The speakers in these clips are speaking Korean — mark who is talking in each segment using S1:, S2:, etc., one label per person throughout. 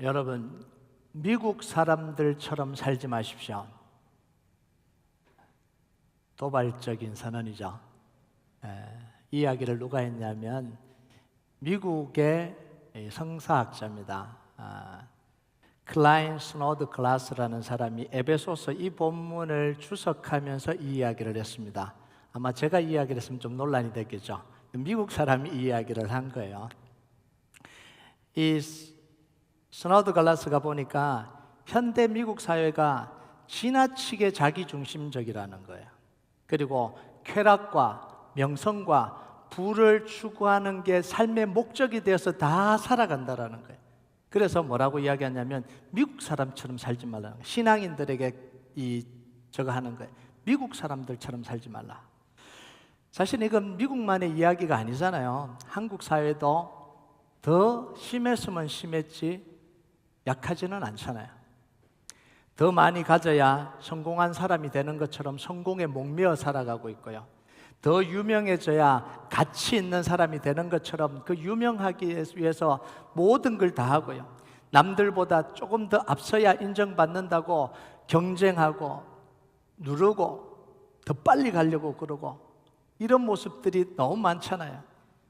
S1: 여러분, 미국 사람들처럼 살지 마십시오. 도발적인 선언이죠. 이 이야기를 누가 했냐면 미국의 성사학자입니다. 클라인 스노드 클라스라는 사람이 에베소서 이 본문을 주석하면서 이 이야기를 했습니다. 아마 제가 이 이야기를 했으면 좀 논란이 됐겠죠. 미국 사람이 이 이야기를 한 거예요. 이 스노드 클라스가 보니까 현대 미국 사회가 지나치게 자기중심적이라는 거예요. 그리고 쾌락과 명성과 부를 추구하는 게 삶의 목적이 되어서 다 살아간다라는 거예요. 그래서 뭐라고 이야기하냐면 미국 사람처럼 살지 말라는 거예요. 신앙인들에게 저거 하는 거예요. 미국 사람들처럼 살지 말라. 사실 이건 미국만의 이야기가 아니잖아요. 한국 사회도 더 심했으면 심했지 약하지는 않잖아요. 더 많이 가져야 성공한 사람이 되는 것처럼 성공에 목매어 살아가고 있고요. 더 유명해져야 가치 있는 사람이 되는 것처럼 그 유명하기 위해서 모든 걸 다 하고요. 남들보다 조금 더 앞서야 인정받는다고 경쟁하고 누르고 더 빨리 가려고 그러고 이런 모습들이 너무 많잖아요.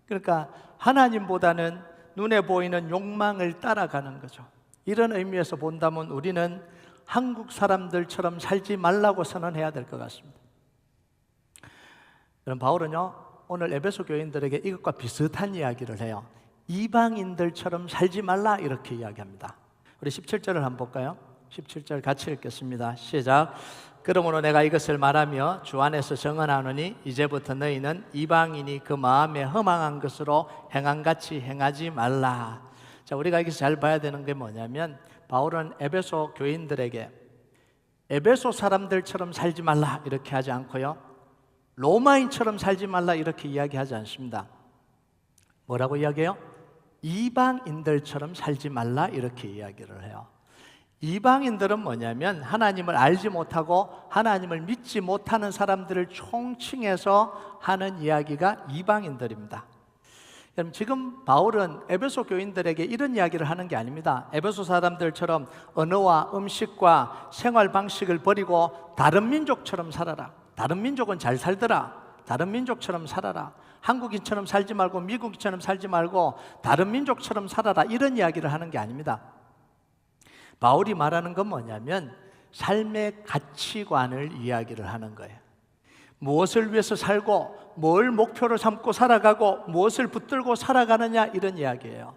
S1: 그러니까 하나님보다는 눈에 보이는 욕망을 따라가는 거죠. 이런 의미에서 본다면 우리는 한국 사람들처럼 살지 말라고 선언해야 될 것 같습니다. 그럼 바울은요, 오늘 에베소 교인들에게 이것과 비슷한 이야기를 해요. 이방인들처럼 살지 말라 이렇게 이야기합니다. 우리 17절을 한번 볼까요? 17절 같이 읽겠습니다. 시작. 그러므로 내가 이것을 말하며 주 안에서 정언하노니 이제부터 너희는 이방인이 그 마음에 허망한 것으로 행함같이 행하지 말라. 자, 우리가 여기서 잘 봐야 되는 게 뭐냐면 바울은 에베소 교인들에게 에베소 사람들처럼 살지 말라 이렇게 하지 않고요, 로마인처럼 살지 말라 이렇게 이야기하지 않습니다. 뭐라고 이야기해요? 이방인들처럼 살지 말라 이렇게 이야기를 해요. 이방인들은 뭐냐면 하나님을 알지 못하고 하나님을 믿지 못하는 사람들을 총칭해서 하는 이야기가 이방인들입니다. 그럼 지금 바울은 에베소 교인들에게 이런 이야기를 하는 게 아닙니다. 에베소 사람들처럼 언어와 음식과 생활 방식을 버리고 다른 민족처럼 살아라. 다른 민족은 잘 살더라. 다른 민족처럼 살아라. 한국인처럼 살지 말고 미국인처럼 살지 말고 다른 민족처럼 살아라. 이런 이야기를 하는 게 아닙니다. 바울이 말하는 건 뭐냐면 삶의 가치관을 이야기를 하는 거예요. 무엇을 위해서 살고 뭘 목표로 삼고 살아가고 무엇을 붙들고 살아가느냐 이런 이야기예요.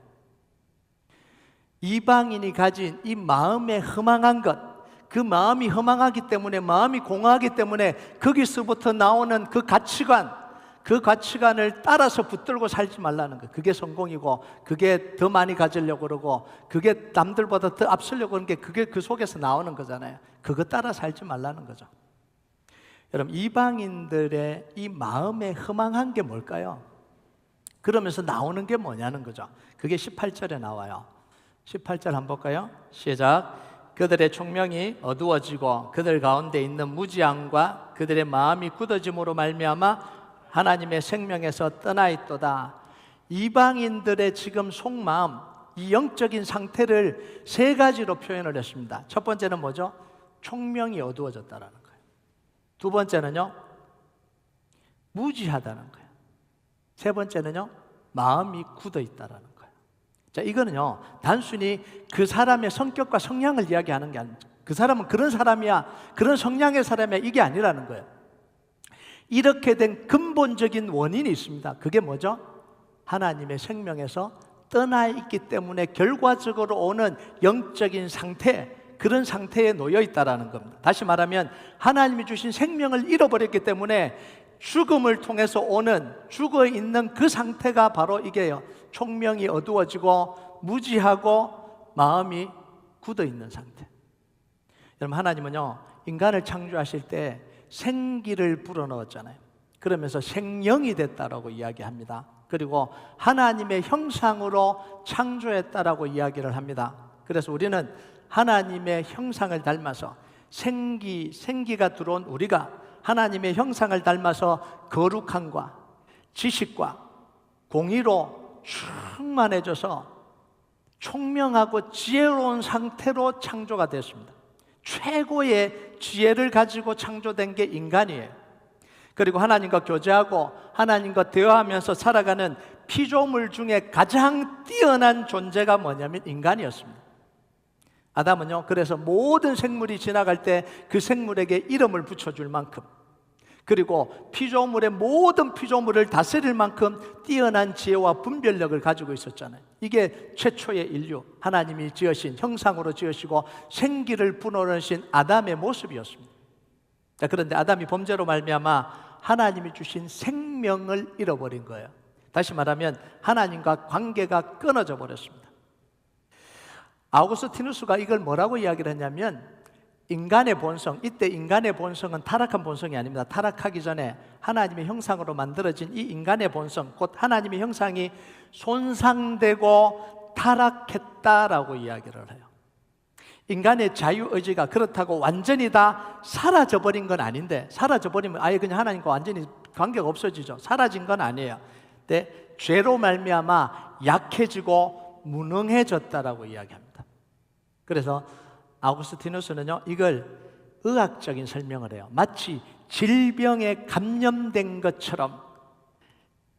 S1: 이방인이 가진 이 마음에 허망한 것, 그 마음이 허망하기 때문에, 마음이 공허하기 때문에 거기서부터 나오는 그 가치관을 따라서 붙들고 살지 말라는 거예요. 그게 성공이고 그게 더 많이 가지려고 그러고 그게 남들보다 더 앞서려고 하는 게 그게 그 속에서 나오는 거잖아요. 그거 따라 살지 말라는 거죠. 여러분, 이방인들의 이 마음에 허망한 게 뭘까요? 그러면서 나오는 게 뭐냐는 거죠. 그게 18절에 나와요. 18절 한번 볼까요? 시작. 그들의 총명이 어두워지고 그들 가운데 있는 무지함과 그들의 마음이 굳어짐으로 말미암아 하나님의 생명에서 떠나 있도다. 이방인들의 지금 속마음, 이 영적인 상태를 세 가지로 표현을 했습니다. 첫 번째는 뭐죠? 총명이 어두워졌다라는 거예요. 두 번째는요, 무지하다는 거예요. 세 번째는요, 마음이 굳어 있다라는 거예요. 자, 이거는요, 단순히 그 사람의 성격과 성향을 이야기하는 게 아닙니다. 그 사람은 그런 사람이야, 그런 성향의 사람이야, 이게 아니라는 거예요. 이렇게 된 근본적인 원인이 있습니다. 그게 뭐죠? 하나님의 생명에서 떠나 있기 때문에 결과적으로 오는 영적인 상태, 그런 상태에 놓여 있다는 겁니다. 다시 말하면 하나님이 주신 생명을 잃어버렸기 때문에 죽음을 통해서 오는 죽어있는 그 상태가 바로 이게요, 총명이 어두워지고 무지하고 마음이 굳어있는 상태. 여러분, 하나님은요, 인간을 창조하실 때 생기를 불어넣었잖아요. 그러면서 생명이 됐다라고 이야기합니다. 그리고 하나님의 형상으로 창조했다라고 이야기를 합니다. 그래서 우리는 하나님의 형상을 닮아서 생기가 들어온 우리가 하나님의 형상을 닮아서 거룩함과 지식과 공의로 충만해져서 총명하고 지혜로운 상태로 창조가 됐습니다. 최고의 지혜를 가지고 창조된 게 인간이에요. 그리고 하나님과 교제하고 하나님과 대화하면서 살아가는 피조물 중에 가장 뛰어난 존재가 뭐냐면 인간이었습니다. 아담은요, 그래서 모든 생물이 지나갈 때 그 생물에게 이름을 붙여줄 만큼, 그리고 피조물의 모든 피조물을 다스릴 만큼 뛰어난 지혜와 분별력을 가지고 있었잖아요. 이게 최초의 인류, 하나님이 지으신, 형상으로 지으시고 생기를 불어넣으신 아담의 모습이었습니다. 자, 그런데 아담이 범죄로 말미암아 하나님이 주신 생명을 잃어버린 거예요. 다시 말하면 하나님과 관계가 끊어져 버렸습니다. 아우구스티누스가 이걸 뭐라고 이야기를 했냐면, 인간의 본성, 이때 인간의 본성은 타락한 본성이 아닙니다. 타락하기 전에 하나님의 형상으로 만들어진 이 인간의 본성, 곧 하나님의 형상이 손상되고 타락했다라고 이야기를 해요. 인간의 자유의지가 그렇다고 완전히 다 사라져버린 건 아닌데, 사라져버리면 아예 그냥 하나님과 완전히 관계가 없어지죠. 사라진 건 아니에요. 근데 죄로 말미암아 약해지고 무능해졌다라고 이야기합니다. 그래서 아우구스티누스는요, 이걸 의학적인 설명을 해요. 마치 질병에 감염된 것처럼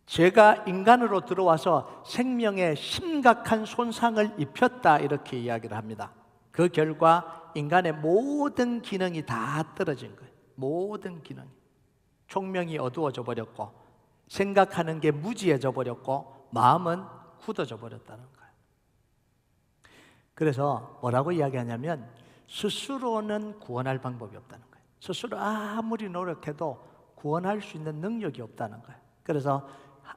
S1: 죄가 인간으로 들어와서 생명에 심각한 손상을 입혔다, 이렇게 이야기를 합니다. 그 결과 인간의 모든 기능이 다 떨어진 거예요. 모든 기능이. 총명이 어두워져 버렸고, 생각하는 게 무지해져 버렸고, 마음은 굳어져 버렸다는 거예요. 그래서 뭐라고 이야기하냐면, 스스로는 구원할 방법이 없다는 거예요. 스스로 아무리 노력해도 구원할 수 있는 능력이 없다는 거예요. 그래서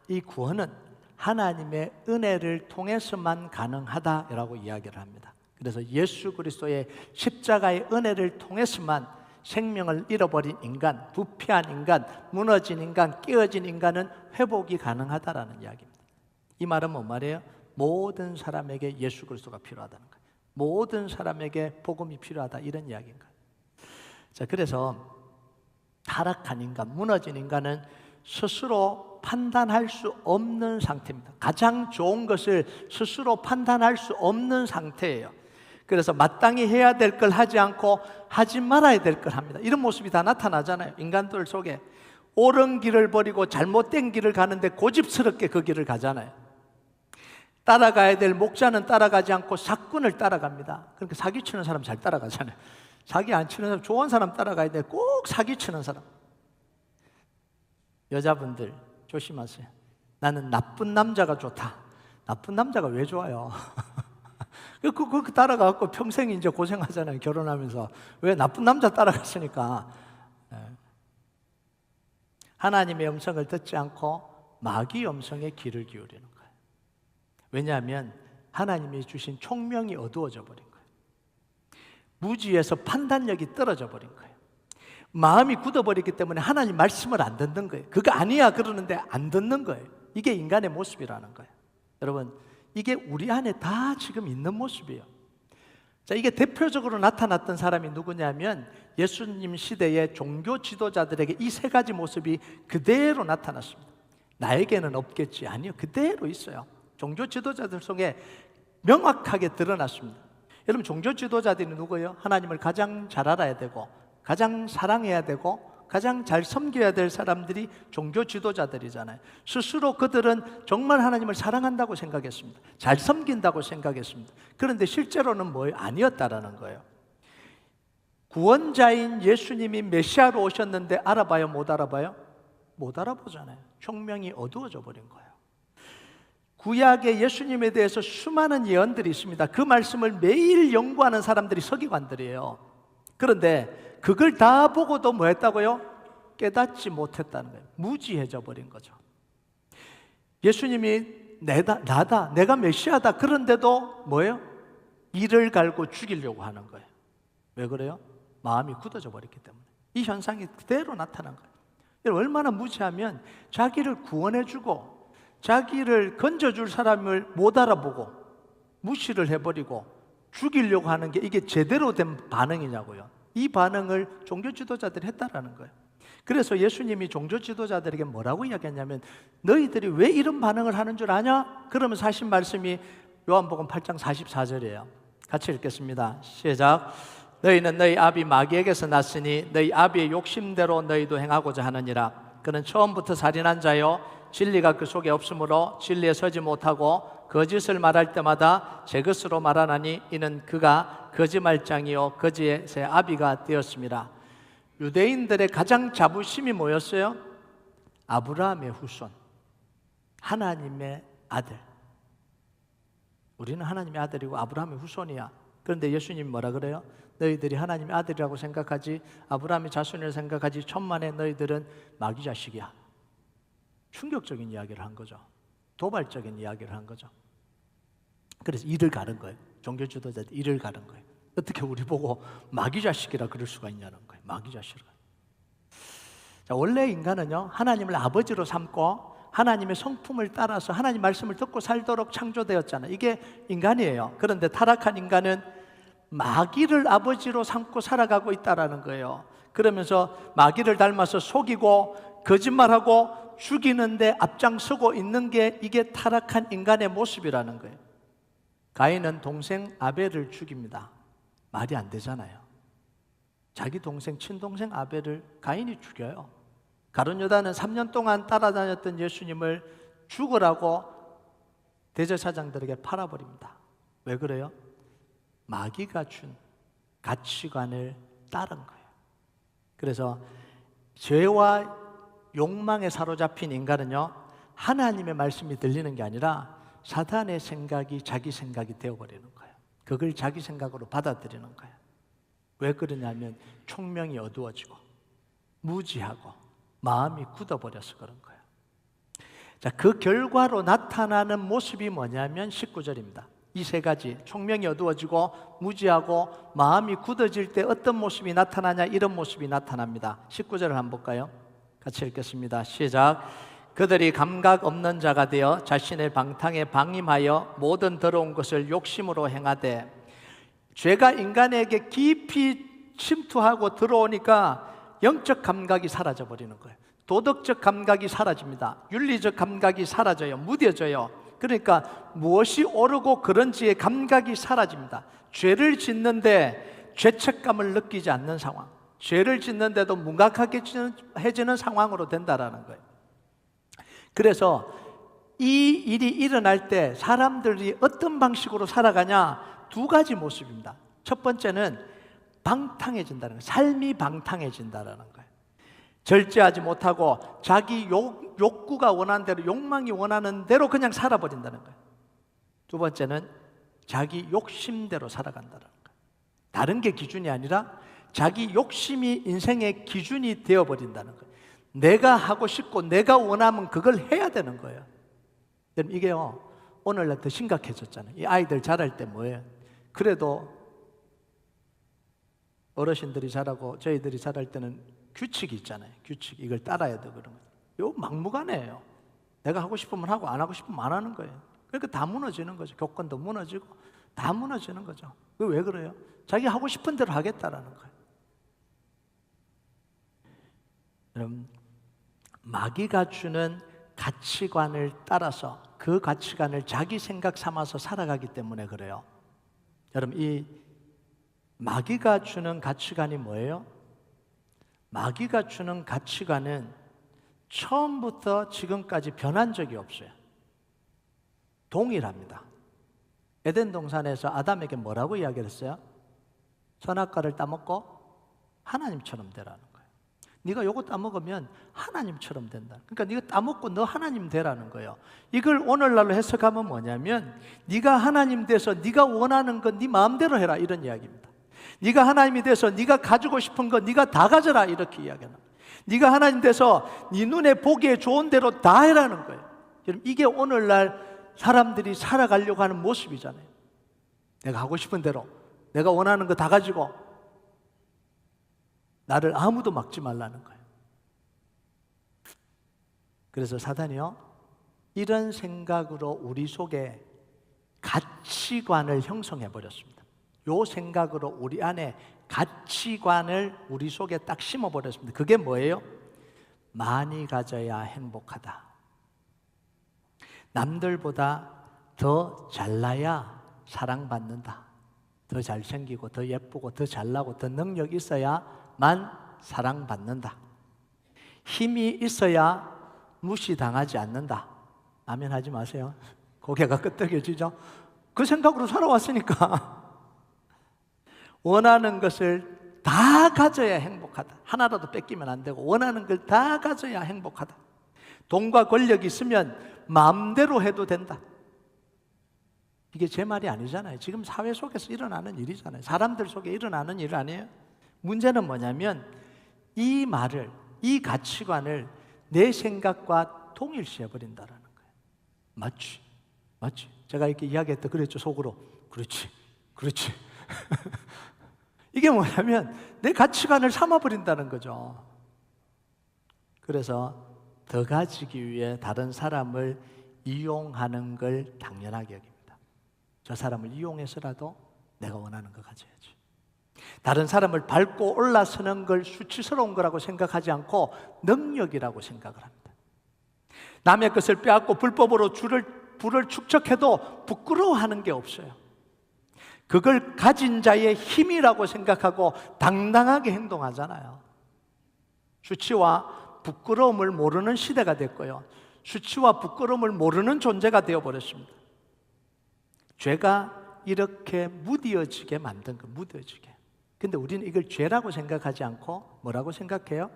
S1: 이 구원은 하나님의 은혜를 통해서만 가능하다라고 이야기를 합니다. 그래서 예수 그리스도의 십자가의 은혜를 통해서만 생명을 잃어버린 인간, 부패한 인간, 무너진 인간, 깨어진 인간은 회복이 가능하다라는 이야기입니다. 이 말은 뭔 말이에요? 모든 사람에게 예수 그리스도가 필요하다는 거예요. 모든 사람에게 복음이 필요하다, 이런 이야기인 거예요. 자, 그래서 타락한 인간, 무너진 인간은 스스로 판단할 수 없는 상태입니다. 가장 좋은 것을 스스로 판단할 수 없는 상태예요. 그래서 마땅히 해야 될 걸 하지 않고 하지 말아야 될 걸 합니다. 이런 모습이 다 나타나잖아요. 인간들 속에 옳은 길을 버리고 잘못된 길을 가는데 고집스럽게 그 길을 가잖아요. 따라가야 될 목자는 따라가지 않고 사꾼을 따라갑니다. 그러니까 사기치는 사람 잘 따라가잖아요. 사기 안 치는 사람, 좋은 사람 따라가야 돼. 꼭 사기치는 사람. 여자분들 조심하세요. 나는 나쁜 남자가 좋다. 나쁜 남자가 왜 좋아요? 그 따라가고 평생 이제 고생하잖아요. 결혼하면서. 왜? 나쁜 남자 따라갔으니까. 하나님의 음성을 듣지 않고 마귀의 음성에 귀를 기울이는 거예요. 왜냐하면 하나님이 주신 총명이 어두워져 버린 거예요. 무지에서 판단력이 떨어져 버린 거예요. 마음이 굳어버렸기 때문에 하나님 말씀을 안 듣는 거예요. 그거 아니야 그러는데 안 듣는 거예요. 이게 인간의 모습이라는 거예요. 여러분, 이게 우리 안에 다 지금 있는 모습이에요. 자, 이게 대표적으로 나타났던 사람이 누구냐면 예수님 시대의 종교 지도자들에게 이 세 가지 모습이 그대로 나타났습니다. 나에게는 없겠지. 아니요, 그대로 있어요. 종교 지도자들 속에 명확하게 드러났습니다. 여러분, 종교 지도자들이 누구예요? 하나님을 가장 잘 알아야 되고, 가장 사랑해야 되고, 가장 잘 섬겨야 될 사람들이 종교 지도자들이잖아요. 스스로 그들은 정말 하나님을 사랑한다고 생각했습니다. 잘 섬긴다고 생각했습니다. 그런데 실제로는 뭐예요? 아니었다라는 거예요. 구원자인 예수님이 메시아로 오셨는데 알아봐요? 못 알아봐요? 못 알아보잖아요. 총명이 어두워져 버린 거예요. 구약의 예수님에 대해서 수많은 예언들이 있습니다. 그 말씀을 매일 연구하는 사람들이 서기관들이에요. 그런데 그걸 다 보고도 뭐 했다고요? 깨닫지 못했다는 거예요. 무지해져 버린 거죠. 예수님이 나다, 내가 메시아다. 그런데도 뭐예요? 이를 갈고 죽이려고 하는 거예요. 왜 그래요? 마음이 굳어져 버렸기 때문에. 이 현상이 그대로 나타난 거예요. 얼마나 무지하면 자기를 구원해주고 자기를 건져줄 사람을 못 알아보고 무시를 해버리고 죽이려고 하는 게 이게 제대로 된 반응이냐고요. 이 반응을 종교 지도자들이 했다라는 거예요. 그래서 예수님이 종교 지도자들에게 뭐라고 이야기했냐면, 너희들이 왜 이런 반응을 하는 줄 아냐? 그러면서 하신 말씀이 요한복음 8장 44절이에요. 같이 읽겠습니다. 시작. 너희는 너희 아비 마귀에게서 났으니 너희 아비의 욕심대로 너희도 행하고자 하느니라. 그는 처음부터 살인한 자요 진리가 그 속에 없으므로 진리에 서지 못하고 거짓을 말할 때마다 제 것으로 말하나니 이는 그가 거짓말장이요 거짓의 아비가 되었습니다. 유대인들의 가장 자부심이 뭐였어요? 아브라함의 후손, 하나님의 아들. 우리는 하나님의 아들이고 아브라함의 후손이야. 그런데 예수님이 뭐라 그래요? 너희들이 하나님의 아들이라고 생각하지 아브라함의 자손이라고 생각하지 천만에 너희들은 마귀 자식이야. 충격적인 이야기를 한 거죠. 도발적인 이야기를 한 거죠. 그래서 이를 가른 거예요. 종교 지도자들 이를 가른 거예요. 어떻게 우리 보고 마귀 자식이라 그럴 수가 있냐는 거예요. 마귀 자식이라. 자, 원래 인간은요 하나님을 아버지로 삼고 하나님의 성품을 따라서 하나님 말씀을 듣고 살도록 창조되었잖아요. 이게 인간이에요. 그런데 타락한 인간은 마귀를 아버지로 삼고 살아가고 있다라는 거예요. 그러면서 마귀를 닮아서 속이고 거짓말하고 죽이는데 앞장서고 있는 게 이게 타락한 인간의 모습이라는 거예요. 가인은 동생 아벨을 죽입니다. 말이 안 되잖아요. 자기 동생, 친동생 아벨을 가인이 죽여요. 가룟 유다는 3년 동안 따라다녔던 예수님을 죽으라고 대제사장들에게 팔아버립니다. 왜 그래요? 마귀가 준 가치관을 따른 거예요. 그래서 죄와 욕망에 사로잡힌 인간은요 하나님의 말씀이 들리는 게 아니라 사탄의 생각이 자기 생각이 되어버리는 거예요. 그걸 자기 생각으로 받아들이는 거예요. 왜 그러냐면 총명이 어두워지고 무지하고 마음이 굳어버려서 그런 거예요. 자, 그 결과로 나타나는 모습이 뭐냐면 19절입니다. 이 세 가지, 총명이 어두워지고 무지하고 마음이 굳어질 때 어떤 모습이 나타나냐, 이런 모습이 나타납니다. 19절을 한번 볼까요? 같이 읽겠습니다. 시작. 그들이 감각 없는 자가 되어 자신의 방탕에 방임하여 모든 더러운 것을 욕심으로 행하되, 죄가 인간에게 깊이 침투하고 들어오니까 영적 감각이 사라져 버리는 거예요. 도덕적 감각이 사라집니다. 윤리적 감각이 사라져요. 무뎌져요. 그러니까 무엇이 옳고 그런지의 감각이 사라집니다. 죄를 짓는데 죄책감을 느끼지 않는 상황, 죄를 짓는데도 무감각해지는 상황으로 된다라는 거예요. 그래서 이 일이 일어날 때 사람들이 어떤 방식으로 살아가냐, 두 가지 모습입니다. 첫 번째는 방탕해진다는 거예요. 삶이 방탕해진다는 거예요. 절제하지 못하고 자기 욕구가 원하는 대로, 욕망이 원하는 대로 그냥 살아버린다는 거예요. 두 번째는 자기 욕심대로 살아간다는 거예요. 다른 게 기준이 아니라 자기 욕심이 인생의 기준이 되어버린다는 거예요. 내가 하고 싶고 내가 원하면 그걸 해야 되는 거예요. 여러분, 이게요 오늘날 더 심각해졌잖아요. 이 아이들 자랄 때 뭐예요? 그래도 어르신들이 자라고 저희들이 자랄 때는 규칙이 있잖아요. 규칙, 이걸 따라야 돼. 그런 거예요. 이거 막무가내예요. 내가 하고 싶으면 하고 안 하고 싶으면 안 하는 거예요. 그러니까 다 무너지는 거죠. 교권도 무너지고 다 무너지는 거죠. 왜 그래요? 자기 하고 싶은 대로 하겠다라는 거예요. 여러분, 마귀가 주는 가치관을 따라서 그 가치관을 자기 생각 삼아서 살아가기 때문에 그래요. 여러분, 이 마귀가 주는 가치관이 뭐예요? 마귀가 주는 가치관은 처음부터 지금까지 변한 적이 없어요. 동일합니다. 에덴 동산에서 아담에게 뭐라고 이야기를 했어요? 선악과를 따먹고 하나님처럼 되라는 거예요. 네가 요거 따먹으면 하나님처럼 된다. 그러니까 네가 따먹고 너 하나님 되라는 거예요. 이걸 오늘날로 해석하면 뭐냐면 네가 하나님 돼서 네가 원하는 건 네 마음대로 해라, 이런 이야기입니다. 네가 하나님이 돼서 네가 가지고 싶은 거 네가 다 가져라, 이렇게 이야기하는 거예요. 네가 하나님 돼서 네 눈에 보기에 좋은 대로 다 해라는 거예요. 여러분, 이게 오늘날 사람들이 살아가려고 하는 모습이잖아요. 내가 하고 싶은 대로, 내가 원하는 거 다 가지고 나를 아무도 막지 말라는 거예요. 그래서 사단이요 이런 생각으로 우리 속에 가치관을 형성해 버렸습니다. 요 생각으로 우리 안에 가치관을 우리 속에 딱 심어버렸습니다. 그게 뭐예요? 많이 가져야 행복하다. 남들보다 더 잘나야 사랑받는다. 더 잘생기고 더 예쁘고 더 잘나고 더 능력 있어야만 사랑받는다. 힘이 있어야 무시당하지 않는다. 아멘 하지 마세요. 고개가 끄덕여지죠. 그 생각으로 살아왔으니까. 원하는 것을 다 가져야 행복하다. 하나라도 뺏기면 안 되고 원하는 걸 다 가져야 행복하다. 돈과 권력이 있으면 마음대로 해도 된다. 이게 제 말이 아니잖아요. 지금 사회 속에서 일어나는 일이잖아요. 사람들 속에 일어나는 일 아니에요. 문제는 뭐냐면 이 말을, 이 가치관을 내 생각과 동일시해버린다는 거예요. 맞지? 맞지? 제가 이렇게 이야기했다 그랬죠, 속으로. 그렇지, 그렇지. 이게 뭐냐면 내 가치관을 삼아버린다는 거죠. 그래서 더 가지기 위해 다른 사람을 이용하는 걸 당연하게 여깁니다. 저 사람을 이용해서라도 내가 원하는 거 가져야지. 다른 사람을 밟고 올라서는 걸 수치스러운 거라고 생각하지 않고 능력이라고 생각을 합니다. 남의 것을 빼앗고 불법으로 부를 축적해도 부끄러워하는 게 없어요. 그걸 가진 자의 힘이라고 생각하고 당당하게 행동하잖아요. 수치와 부끄러움을 모르는 시대가 됐고요. 수치와 부끄러움을 모르는 존재가 되어버렸습니다. 죄가 이렇게 무뎌지게 만든 거, 무뎌지게. 근데 우리는 이걸 죄라고 생각하지 않고 뭐라고 생각해요?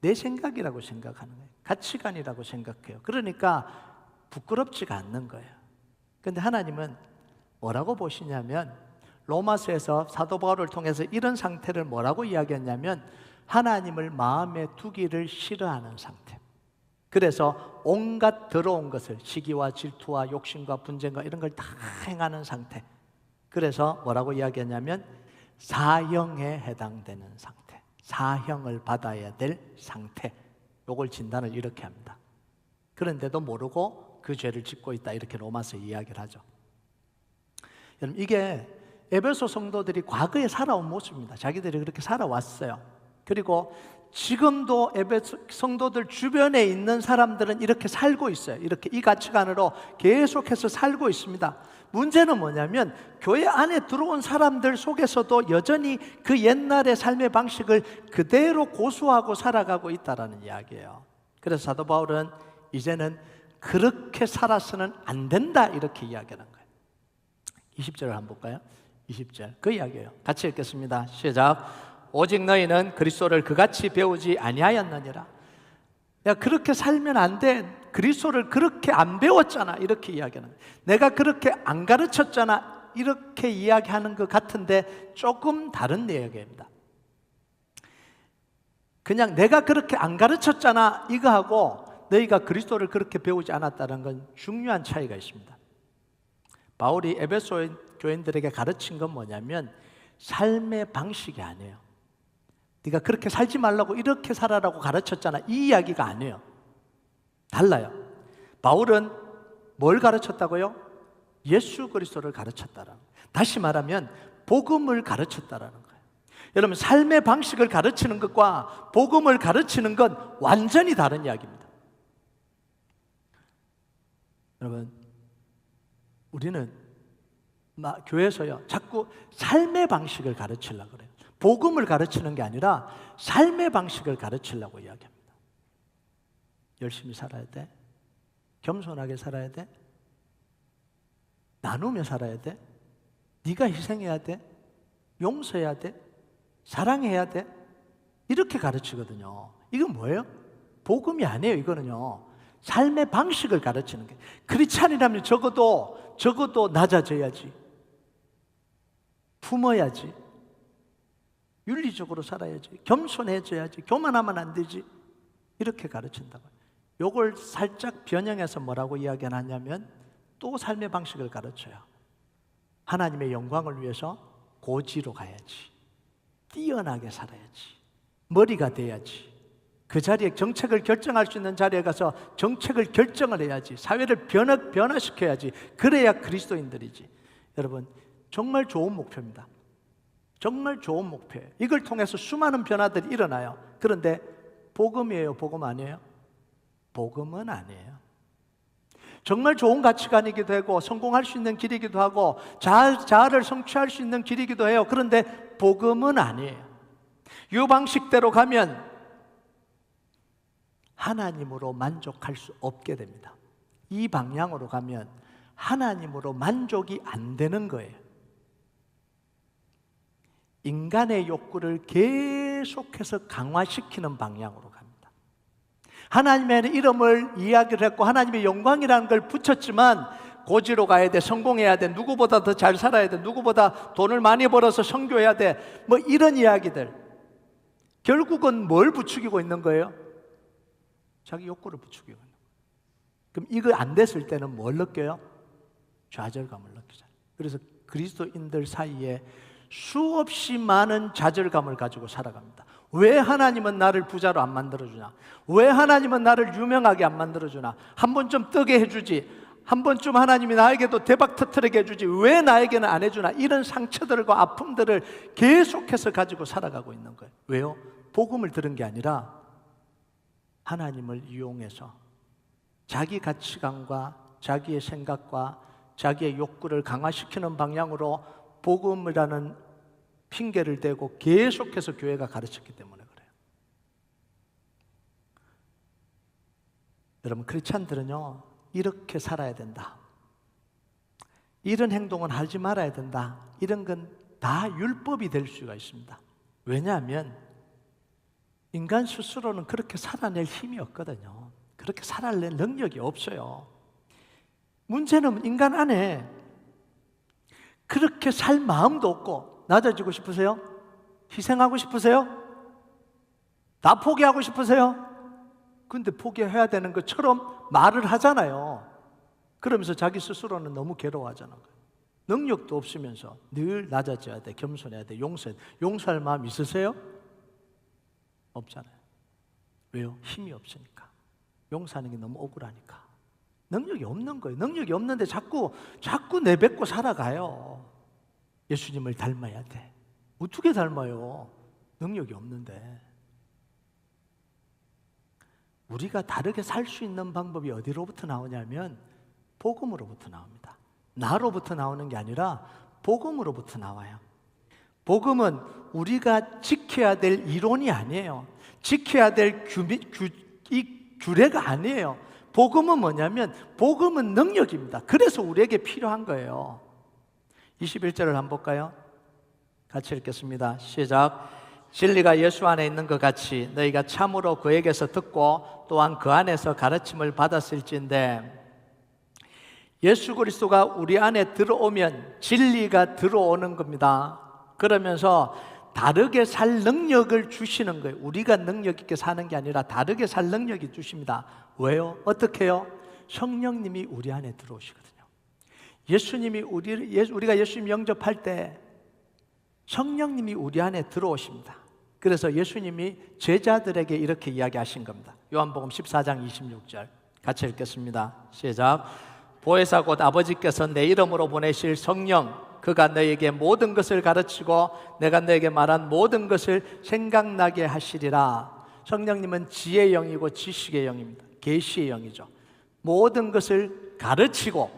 S1: 내 생각이라고 생각하는 거예요. 가치관이라고 생각해요. 그러니까 부끄럽지가 않는 거예요. 근데 하나님은 뭐라고 보시냐면 로마서에서 사도 바울을 통해서 이런 상태를 뭐라고 이야기했냐면 하나님을 마음에 두기를 싫어하는 상태. 그래서 온갖 더러운 것을 시기와 질투와 욕심과 분쟁과 이런 걸 다 행하는 상태. 그래서 뭐라고 이야기했냐면 사형에 해당되는 상태, 사형을 받아야 될 상태. 요걸 진단을 이렇게 합니다. 그런데도 모르고 그 죄를 짓고 있다, 이렇게 로마서 이야기를 하죠. 여러분, 이게 에베소 성도들이 과거에 살아온 모습입니다. 자기들이 그렇게 살아왔어요. 그리고 지금도 에베소 성도들 주변에 있는 사람들은 이렇게 살고 있어요. 이렇게 이 가치관으로 계속해서 살고 있습니다. 문제는 뭐냐면 교회 안에 들어온 사람들 속에서도 여전히 그 옛날의 삶의 방식을 그대로 고수하고 살아가고 있다는 이야기예요. 그래서 사도 바울은 이제는 그렇게 살아서는 안 된다, 이렇게 이야기하는 거예요. 20절을 한번 볼까요? 20절 그 이야기예요. 같이 읽겠습니다. 시작. 오직 너희는 그리스도를 그같이 배우지 아니하였느니라. 내가 그렇게 살면 안 돼. 그리스도를 그렇게 안 배웠잖아, 이렇게 이야기하는 거예요. 내가 그렇게 안 가르쳤잖아, 이렇게 이야기하는 것 같은데 조금 다른 내용입니다. 그냥 내가 그렇게 안 가르쳤잖아 이거하고 너희가 그리스도를 그렇게 배우지 않았다는 건 중요한 차이가 있습니다. 바울이 에베소 교인들에게 가르친 건 뭐냐면 삶의 방식이 아니에요. 네가 그렇게 살지 말라고 이렇게 살아라고 가르쳤잖아, 이 이야기가 아니에요. 달라요. 바울은 뭘 가르쳤다고요? 예수 그리스도를 가르쳤다라는 거예요. 다시 말하면 복음을 가르쳤다라는 거예요. 여러분, 삶의 방식을 가르치는 것과 복음을 가르치는 건 완전히 다른 이야기입니다. 여러분, 우리는 교회에서요 자꾸 삶의 방식을 가르치려고 그래요. 복음을 가르치는 게 아니라 삶의 방식을 가르치려고 이야기합니다. 열심히 살아야 돼, 겸손하게 살아야 돼, 나누며 살아야 돼, 네가 희생해야 돼, 용서해야 돼, 사랑해야 돼, 이렇게 가르치거든요. 이건 뭐예요? 복음이 아니에요. 이거는요 삶의 방식을 가르치는 게. 크리스찬이라면 적어도 낮아져야지, 품어야지, 윤리적으로 살아야지, 겸손해져야지, 교만하면 안 되지, 이렇게 가르친다고. 요걸 살짝 변형해서 뭐라고 이야기하냐면 또 삶의 방식을 가르쳐요. 하나님의 영광을 위해서 고지로 가야지, 뛰어나게 살아야지, 머리가 돼야지, 그 자리에 정책을 결정할 수 있는 자리에 가서 정책을 결정을 해야지, 사회를 변화시켜야지, 그래야 그리스도인들이지. 여러분, 정말 좋은 목표입니다. 정말 좋은 목표예요. 이걸 통해서 수많은 변화들이 일어나요. 그런데 복음이에요, 복음 아니에요? 복음은 아니에요. 정말 좋은 가치관이기도 하고 성공할 수 있는 길이기도 하고 자아를 성취할 수 있는 길이기도 해요. 그런데 복음은 아니에요. 이 방식대로 가면 하나님으로 만족할 수 없게 됩니다. 이 방향으로 가면 하나님으로 만족이 안 되는 거예요. 인간의 욕구를 계속해서 강화시키는 방향으로 갑니다. 하나님의 이름을 이야기를 했고 하나님의 영광이라는 걸 붙였지만 고지로 가야 돼, 성공해야 돼, 누구보다 더 잘 살아야 돼, 누구보다 돈을 많이 벌어서 선교해야 돼, 뭐 이런 이야기들. 결국은 뭘 부추기고 있는 거예요? 자기 욕구를 부추기고 있는 거예요. 그럼 이거 안 됐을 때는 뭘 느껴요? 좌절감을 느끼잖아요. 그래서 그리스도인들 사이에 수없이 많은 좌절감을 가지고 살아갑니다. 왜 하나님은 나를 부자로 안 만들어주나? 왜 하나님은 나를 유명하게 안 만들어주나? 한 번좀 뜨게 해주지, 한 번쯤 하나님이 나에게도 대박 터뜨리게 해주지, 왜 나에게는 안 해주나? 이런 상처들과 아픔들을 계속해서 가지고 살아가고 있는 거예요. 왜요? 복음을 들은 게 아니라 하나님을 이용해서 자기 가치관과 자기의 생각과 자기의 욕구를 강화시키는 방향으로 복음이라는 핑계를 대고 계속해서 교회가 가르쳤기 때문에 그래요. 여러분, 크리스찬들은요 이렇게 살아야 된다, 이런 행동은 하지 말아야 된다, 이런 건 다 율법이 될 수가 있습니다. 왜냐하면 인간 스스로는 그렇게 살아낼 힘이 없거든요. 그렇게 살아낼 능력이 없어요. 문제는 인간 안에 그렇게 살 마음도 없고, 낮아지고 싶으세요? 희생하고 싶으세요? 다 포기하고 싶으세요? 근데 포기해야 되는 것처럼 말을 하잖아요. 그러면서 자기 스스로는 너무 괴로워하잖아요. 능력도 없으면서 늘 낮아져야 돼, 겸손해야 돼, 용서해야 돼. 용서할 마음 있으세요? 없잖아요. 왜요? 힘이 없으니까. 용서하는 게 너무 억울하니까. 능력이 없는 거예요. 능력이 없는데 자꾸 내뱉고 살아가요. 예수님을 닮아야 돼. 어떻게 닮아요? 능력이 없는데. 우리가 다르게 살 수 있는 방법이 어디로부터 나오냐면 복음으로부터 나옵니다. 나로부터 나오는 게 아니라 복음으로부터 나와요. 복음은 우리가 지켜야 될 이론이 아니에요. 지켜야 될 규례가 아니에요. 복음은 뭐냐면 복음은 능력입니다. 그래서 우리에게 필요한 거예요. 21절을 한번 볼까요? 같이 읽겠습니다. 시작. 진리가 예수 안에 있는 것 같이 너희가 참으로 그에게서 듣고 또한 그 안에서 가르침을 받았을진데, 예수 그리스도가 우리 안에 들어오면 진리가 들어오는 겁니다. 그러면서 다르게 살 능력을 주시는 거예요. 우리가 능력 있게 사는 게 아니라 다르게 살 능력이 주십니다. 왜요? 어떻게 해요? 성령님이 우리 안에 들어오시거든요. 예수님이 우리가 예수님 영접할 때 성령님이 우리 안에 들어오십니다. 그래서 예수님이 제자들에게 이렇게 이야기하신 겁니다. 요한복음 14장 26절 같이 읽겠습니다. 시작. 보혜사 곧 아버지께서 내 이름으로 보내실 성령, 그가 너에게 모든 것을 가르치고 내가 너에게 말한 모든 것을 생각나게 하시리라. 성령님은 지혜의 영이고 지식의 영입니다. 계시의 영이죠. 모든 것을 가르치고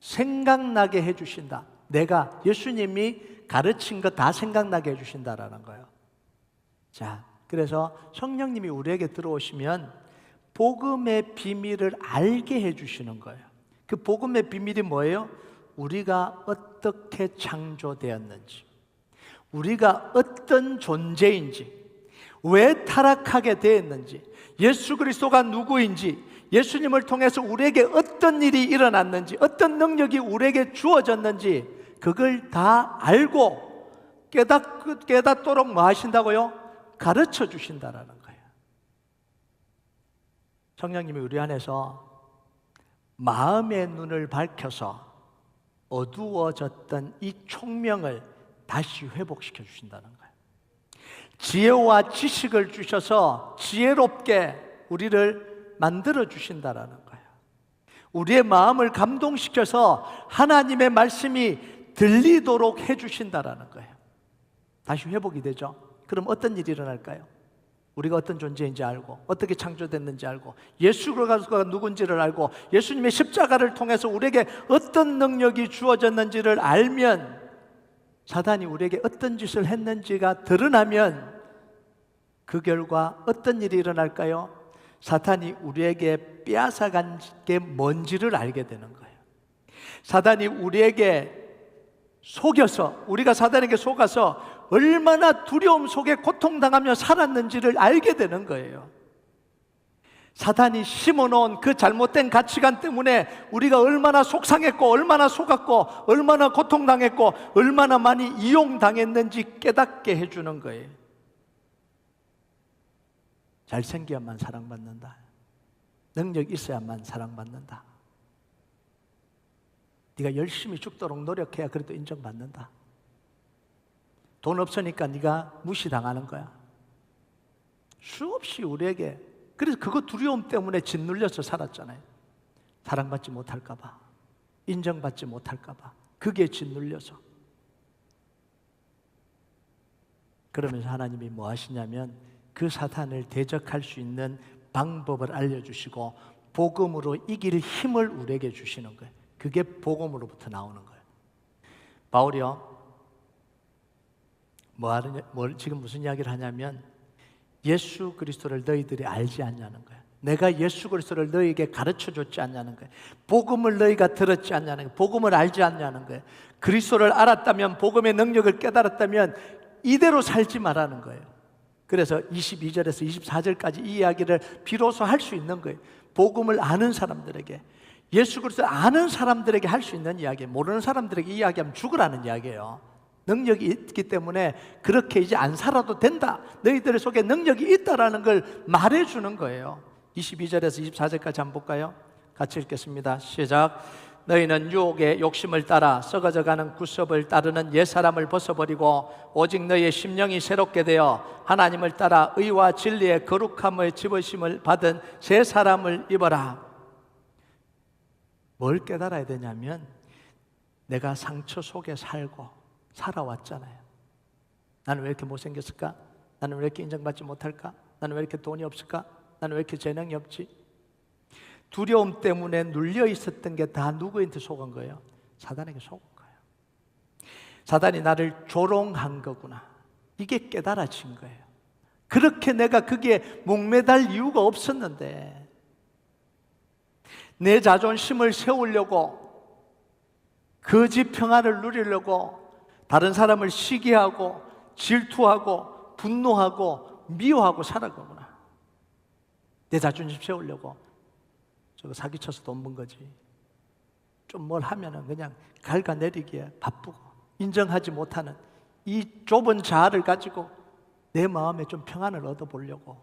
S1: 생각나게 해주신다. 내가 예수님이 가르친 거 다 생각나게 해주신다라는 거예요. 자, 그래서 성령님이 우리에게 들어오시면 복음의 비밀을 알게 해주시는 거예요. 그 복음의 비밀이 뭐예요? 우리가 어떻게 창조되었는지, 우리가 어떤 존재인지, 왜 타락하게 되었는지, 예수 그리스도가 누구인지, 예수님을 통해서 우리에게 어떤 일이 일어났는지, 어떤 능력이 우리에게 주어졌는지, 그걸 다 알고 깨닫도록 뭐 하신다고요? 가르쳐 주신다라는 거예요. 성령님이 우리 안에서 마음의 눈을 밝혀서 어두워졌던 이 총명을 다시 회복시켜 주신다는 거예요. 지혜와 지식을 주셔서 지혜롭게 우리를 만들어 주신다라는 거예요. 우리의 마음을 감동시켜서 하나님의 말씀이 들리도록 해 주신다라는 거예요. 다시 회복이 되죠. 그럼 어떤 일이 일어날까요? 우리가 어떤 존재인지 알고 어떻게 창조됐는지 알고 예수가 누군지를 알고 예수님의 십자가를 통해서 우리에게 어떤 능력이 주어졌는지를 알면, 사단이 우리에게 어떤 짓을 했는지가 드러나면 그 결과 어떤 일이 일어날까요? 사탄이 우리에게 빼앗아간 게 뭔지를 알게 되는 거예요. 사단이 우리에게 속여서, 우리가 사단에게 속아서 얼마나 두려움 속에 고통당하며 살았는지를 알게 되는 거예요. 사단이 심어놓은 그 잘못된 가치관 때문에 우리가 얼마나 속상했고 얼마나 속았고 얼마나 고통당했고 얼마나 많이 이용당했는지 깨닫게 해주는 거예요. 잘생겨야만 사랑받는다. 능력 있어야만 사랑받는다. 네가 열심히 죽도록 노력해야 그래도 인정받는다. 돈 없으니까 네가 무시당하는 거야. 수없이 우리에게, 그래서 그거 두려움 때문에 짓눌려서 살았잖아요. 사랑받지 못할까 봐, 인정받지 못할까 봐, 그게 짓눌려서. 그러면서 하나님이 뭐 하시냐면 그 사탄을 대적할 수 있는 방법을 알려주시고 복음으로 이길 힘을 우리에게 주시는 거예요. 그게 복음으로부터 나오는 거예요. 바울이요, 지금 무슨 이야기를 하냐면 예수 그리스도를 너희들이 알지 않냐는 거예요. 내가 예수 그리스도를 너희에게 가르쳐줬지 않냐는 거예요. 복음을 너희가 들었지 않냐는 거예요. 복음을 알지 않냐는 거예요. 그리스도를 알았다면, 복음의 능력을 깨달았다면 이대로 살지 말라는 거예요. 그래서 22절에서 24절까지 이 이야기를 비로소 할 수 있는 거예요. 복음을 아는 사람들에게, 예수 그리스도를 아는 사람들에게 할 수 있는 이야기예요. 모르는 사람들에게 이야기하면 죽으라는 이야기예요. 능력이 있기 때문에 그렇게 이제 안 살아도 된다, 너희들 속에 능력이 있다라는 걸 말해주는 거예요. 22절에서 24절까지 한번 볼까요? 같이 읽겠습니다. 시작. 너희는 유혹의 욕심을 따라 썩어져가는 구습을 따르는 옛사람을 벗어버리고 오직 너희의 심령이 새롭게 되어 하나님을 따라 의와 진리의 거룩함의 집으심을 받은 새 사람을 입어라. 뭘 깨달아야 되냐면, 내가 상처 속에 살아왔잖아요. 나는 왜 이렇게 못생겼을까? 나는 왜 이렇게 인정받지 못할까? 나는 왜 이렇게 돈이 없을까? 나는 왜 이렇게 재능이 없지? 두려움 때문에 눌려 있었던 게 다 누구한테 속은 거예요? 사단에게 속은 거예요. 사단이 나를 조롱한 거구나, 이게 깨달아진 거예요. 그렇게 내가 그게 목매달 이유가 없었는데, 내 자존심을 세우려고, 거짓 평안을 누리려고 다른 사람을 시기하고 질투하고 분노하고 미워하고 살아가구나. 내 자존심 세우려고 저거 사기쳐서 돈 번 거지. 좀 뭘 하면은 그냥 갉아내리기에 바쁘고 인정하지 못하는 이 좁은 자아를 가지고 내 마음에 좀 평안을 얻어보려고.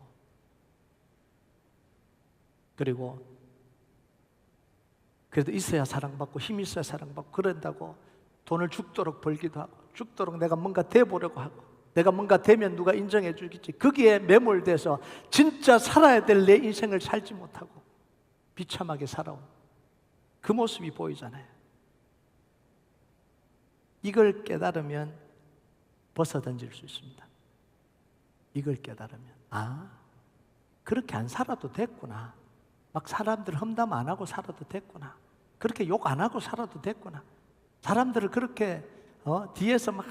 S1: 그리고 그래도 있어야 사랑받고 힘이 있어야 사랑받고 그런다고 돈을 죽도록 벌기도 하고, 죽도록 내가 뭔가 돼보려고 하고, 내가 뭔가 되면 누가 인정해 주겠지, 거기에 매몰돼서 진짜 살아야 될 내 인생을 살지 못하고 비참하게 살아온 그 모습이 보이잖아요. 이걸 깨달으면 벗어던질 수 있습니다. 이걸 깨달으면, 아, 그렇게 안 살아도 됐구나. 막 사람들 험담 안 하고 살아도 됐구나. 그렇게 욕 안 하고 살아도 됐구나. 사람들을 그렇게 뒤에서 막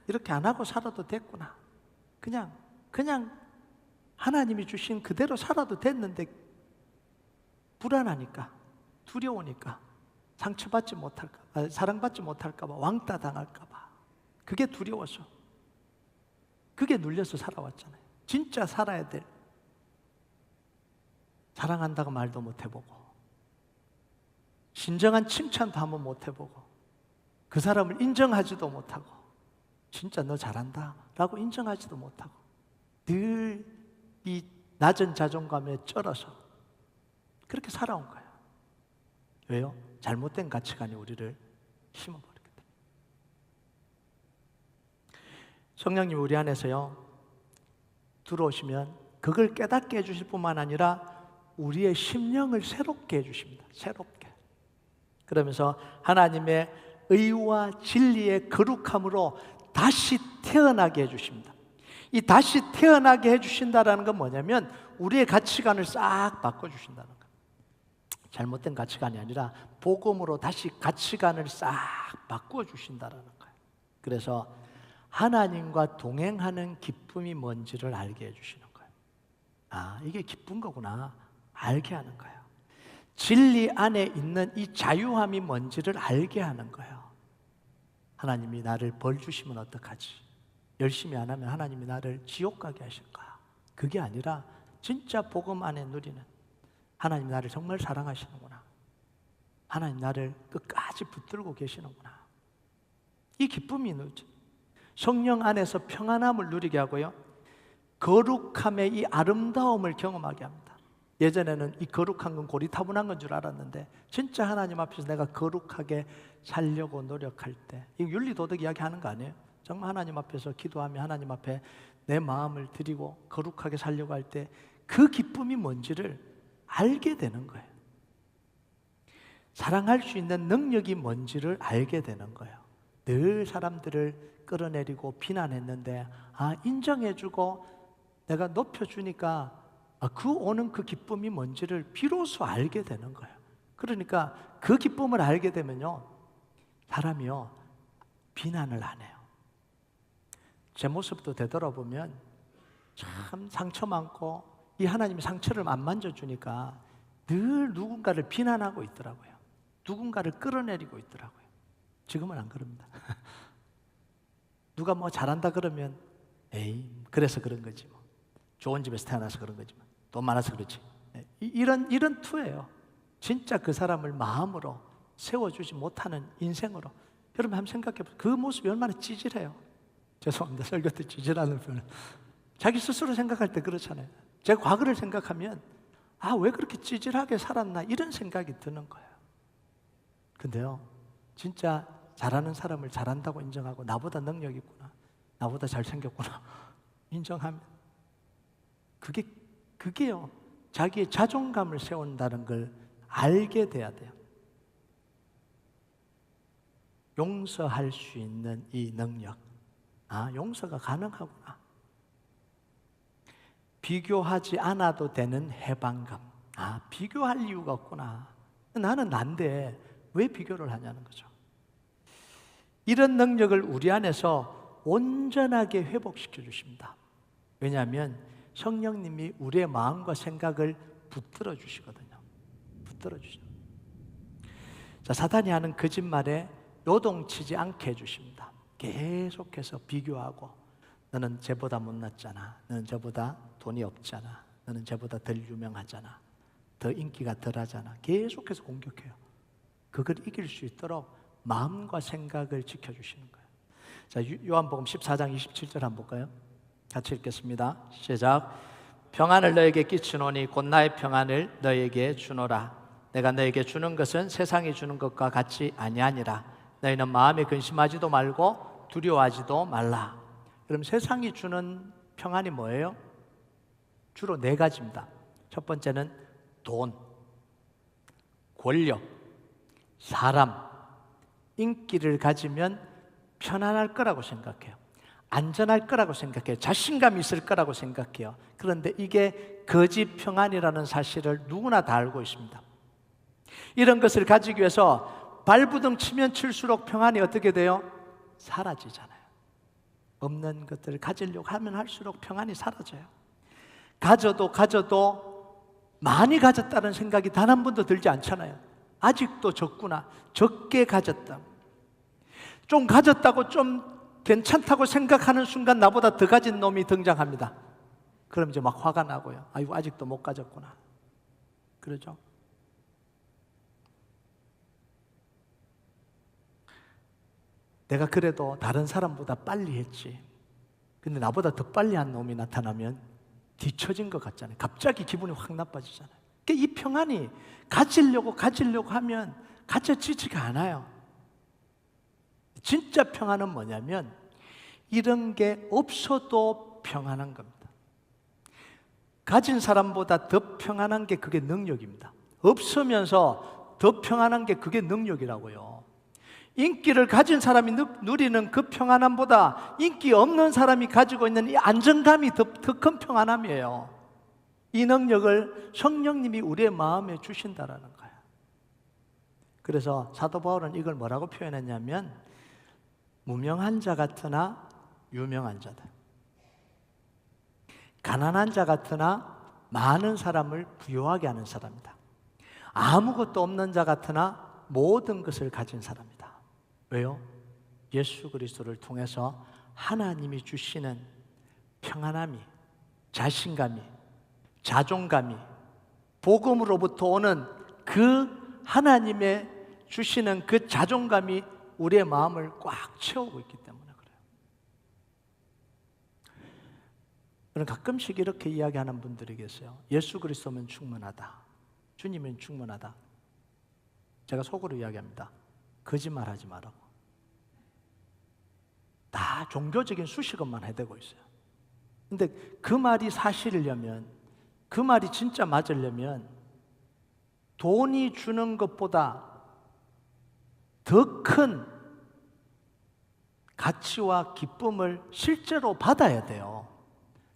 S1: 이렇게 안 하고 살아도 됐구나. 그냥 하나님이 주신 그대로 살아도 됐는데 불안하니까, 두려우니까, 상처받지 못할까 봐, 사랑받지 못할까 봐, 왕따 당할까 봐, 그게 두려워서, 그게 눌려서 살아왔잖아요. 진짜 살아야 될, 사랑한다고 말도 못 해보고, 진정한 칭찬도 한번 못 해보고, 그 사람을 인정하지도 못하고, 진짜 너 잘한다 라고 인정하지도 못하고, 늘 이 낮은 자존감에 쩔어서 그렇게 살아온 거예요. 왜요? 잘못된 가치관이 우리를 심어버리기 때문에. 성령님 우리 안에서요, 들어오시면 그걸 깨닫게 해주실 뿐만 아니라 우리의 심령을 새롭게 해주십니다. 새롭게. 그러면서 하나님의 의와 진리의 거룩함으로 다시 태어나게 해주십니다. 이 다시 태어나게 해주신다라는 건 뭐냐면 우리의 가치관을 싹 바꿔주신다는 거예요. 잘못된 가치관이 아니라 복음으로 다시 가치관을 싹 바꿔주신다라는 거예요. 그래서 하나님과 동행하는 기쁨이 뭔지를 알게 해주시는 거예요. 아, 이게 기쁜 거구나 알게 하는 거예요. 진리 안에 있는 이 자유함이 뭔지를 알게 하는 거예요. 하나님이 나를 벌 주시면 어떡하지? 열심히 안 하면 하나님이 나를 지옥 가게 하실까? 그게 아니라 진짜 복음 안에 누리는 하나님 나를 정말 사랑하시는구나. 하나님 나를 끝까지 붙들고 계시는구나. 이 기쁨이 누리죠. 성령 안에서 평안함을 누리게 하고요. 거룩함의 이 아름다움을 경험하게 합니다. 예전에는 이 거룩한 건 고리타분한 건 줄 알았는데 진짜 하나님 앞에서 내가 거룩하게 살려고 노력할 때, 이 윤리도덕 이야기 하는 거 아니에요? 정말 하나님 앞에서 기도하며 하나님 앞에 내 마음을 드리고 거룩하게 살려고 할 때 그 기쁨이 뭔지를 알게 되는 거예요. 사랑할 수 있는 능력이 뭔지를 알게 되는 거예요. 늘 사람들을 끌어내리고 비난했는데 인정해주고 내가 높여주니까 그 오는 그 기쁨이 뭔지를 비로소 알게 되는 거예요. 그러니까 그 기쁨을 알게 되면요, 사람이요 비난을 안 해요. 제 모습도 되돌아보면 참 상처 많고 이 하나님이 상처를 안 만져주니까 늘 누군가를 비난하고 있더라고요. 누군가를 끌어내리고 있더라고요. 지금은 안 그럽니다. 누가 뭐 잘한다 그러면 에이 그래서 그런 거지 뭐. 좋은 집에서 태어나서 그런 거지 뭐. 돈 많아서 그렇지. 이런 투예요. 진짜 그 사람을 마음으로 세워주지 못하는 인생으로. 여러분 한번 생각해 보세요. 그 모습이 얼마나 찌질해요. 죄송합니다. 설교 때 찌질하는 표현. 자기 스스로 생각할 때 그렇잖아요. 제 과거를 생각하면 왜 그렇게 찌질하게 살았나 이런 생각이 드는 거예요. 근데요 진짜 잘하는 사람을 잘한다고 인정하고 나보다 능력 있구나, 나보다 잘생겼구나 인정하면 그게요 자기의 자존감을 세운다는 걸 알게 돼야 돼요. 용서할 수 있는 이 능력, 용서가 가능하구나. 비교하지 않아도 되는 해방감. 비교할 이유가 없구나. 나는 난데 왜 비교를 하냐는 거죠. 이런 능력을 우리 안에서 온전하게 회복시켜 주십니다. 왜냐하면 성령님이 우리의 마음과 생각을 붙들어 주시거든요. 붙들어 주죠. 자, 사단이 하는 거짓말에 요동치지 않게 해주십니다. 계속해서 비교하고 너는 쟤보다 못났잖아, 너는 저보다 돈이 없잖아, 너는 쟤보다 덜 유명하잖아, 더 인기가 덜하잖아. 계속해서 공격해요. 그걸 이길 수 있도록 마음과 생각을 지켜주시는 거예요. 자, 요한복음 14장 27절 한번 볼까요? 같이 읽겠습니다. 시작. 평안을 너에게 끼치노니 곧 나의 평안을 너에게 주노라. 내가 너에게 주는 것은 세상이 주는 것과 같이 아니하니라. 너희는 마음에 근심하지도 말고 두려워하지도 말라. 그럼 세상이 주는 평안이 뭐예요? 주로 네 가지입니다. 첫 번째는 돈, 권력, 사람, 인기를 가지면 편안할 거라고 생각해요. 안전할 거라고 생각해요. 자신감이 있을 거라고 생각해요. 그런데 이게 거짓 평안이라는 사실을 누구나 다 알고 있습니다. 이런 것을 가지기 위해서 발부둥 치면 칠수록 평안이 어떻게 돼요? 사라지잖아요. 없는 것들을 가지려고 하면 할수록 평안이 사라져요. 가져도 많이 가졌다는 생각이 단 한 번도 들지 않잖아요. 아직도 적구나, 적게 가졌다. 좀 가졌다고 좀 괜찮다고 생각하는 순간 나보다 더 가진 놈이 등장합니다. 그럼 이제 막 화가 나고요. 아이고 아직도 못 가졌구나. 그러죠? 내가 그래도 다른 사람보다 빨리 했지. 근데 나보다 더 빨리 한 놈이 나타나면 뒤처진 것 같잖아요. 갑자기 기분이 확 나빠지잖아요. 그러니까 이 평안이 가지려고 하면 가져지지가 않아요. 진짜 평안은 뭐냐면 이런 게 없어도 평안한 겁니다. 가진 사람보다 더 평안한 게 그게 능력입니다. 없으면서 더 평안한 게 그게 능력이라고요. 인기를 가진 사람이 누리는 그 평안함보다 인기 없는 사람이 가지고 있는 이 안정감이 더 큰 평안함이에요. 이 능력을 성령님이 우리의 마음에 주신다라는 거예요. 그래서 사도 바울은 이걸 뭐라고 표현했냐면 무명한 자 같으나 유명한 자다. 가난한 자 같으나 많은 사람을 부유하게 하는 사람이다. 아무것도 없는 자 같으나 모든 것을 가진 사람이다. 왜요? 예수 그리스도를 통해서 하나님이 주시는 평안함이, 자신감이, 자존감이, 복음으로부터 오는 그 하나님의 주시는 그 자존감이 우리의 마음을 꽉 채우고 있기 때문에 그래요. 저는 가끔씩 이렇게 이야기하는 분들이 계세요. 예수 그리스도면 충분하다. 주님은 충분하다. 제가 속으로 이야기합니다. 거짓말하지 말라고. 다 종교적인 수식어만 해대고 있어요. 근데 그 말이 사실이려면, 그 말이 진짜 맞으려면 돈이 주는 것보다 더 큰 가치와 기쁨을 실제로 받아야 돼요.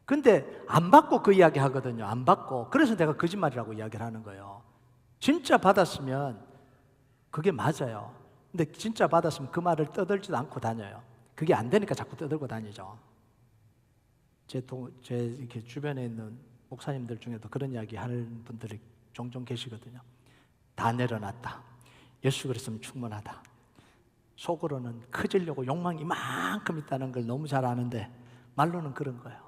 S1: 근데 안 받고 그 이야기 하거든요. 안 받고. 그래서 내가 거짓말이라고 이야기를 하는 거예요. 진짜 받았으면 그게 맞아요. 근데 진짜 받았으면 그 말을 떠들지도 않고 다녀요. 그게 안 되니까 자꾸 떠들고 다니죠. 제 이렇게 주변에 있는 목사님들 중에도 그런 이야기 하는 분들이 종종 계시거든요. 다 내려놨다. 예수 그리스도면 충분하다. 속으로는 커지려고 욕망이 이만큼 있다는 걸 너무 잘 아는데 말로는 그런 거예요.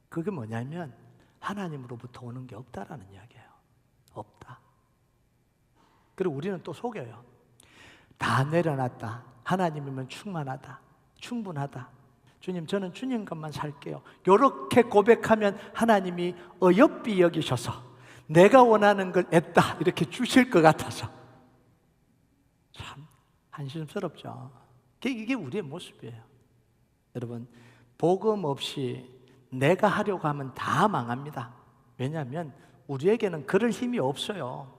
S1: 그게 뭐냐면 하나님으로부터 오는 게 없다라는 이야기예요. 없다. 그리고 우리는 또 속여요. 다 내려놨다. 하나님이면 충만하다. 충분하다. 주님, 저는 주님 것만 살게요. 이렇게 고백하면 하나님이 어여삐 여기셔서 내가 원하는 걸 냈다 이렇게 주실 것 같아서 참 한심스럽죠. 이게 우리의 모습이에요. 여러분, 복음 없이 내가 하려고 하면 다 망합니다. 왜냐하면 우리에게는 그럴 힘이 없어요.